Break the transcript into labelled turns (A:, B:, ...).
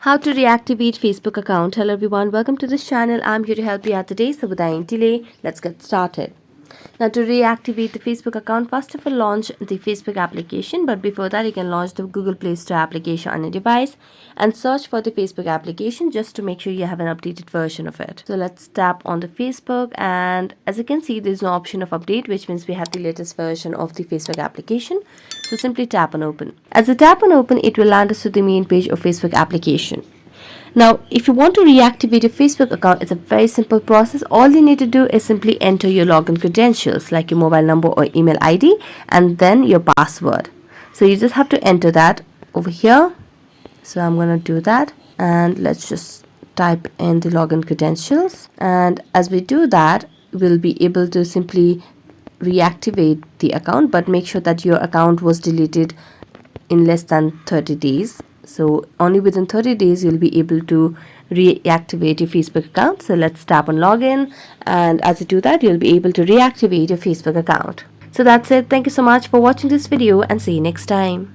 A: How to reactivate Facebook account. Hello everyone, welcome to this channel. I'm here to help you out today. So without any delay, let's get started. Now to reactivate the Facebook account, first of all launch the Facebook application, but before that you can launch the Google Play Store application on your device and search for the Facebook application just to make sure you have an updated version of it. So let's tap on the Facebook, and as you can see there's no option of update, which means we have the latest version of the Facebook application. So simply tap on open. As you tap on open, it will land us to the main page of Facebook application. Now, if you want to reactivate your Facebook account, it's a very simple process. All you need to do is simply enter your login credentials like your mobile number or email ID and then your password. So you just have to enter that over here. So I'm going to do that, and let's just type in the login credentials. And as we do that, we'll be able to simply reactivate the account, but make sure that your account was deleted in less than 30 days. So only within 30 days you'll be able to reactivate your Facebook account. So let's tap on login, and as you do that you'll be able to reactivate your Facebook account. So that's it. Thank you so much for watching this video, and see you next time.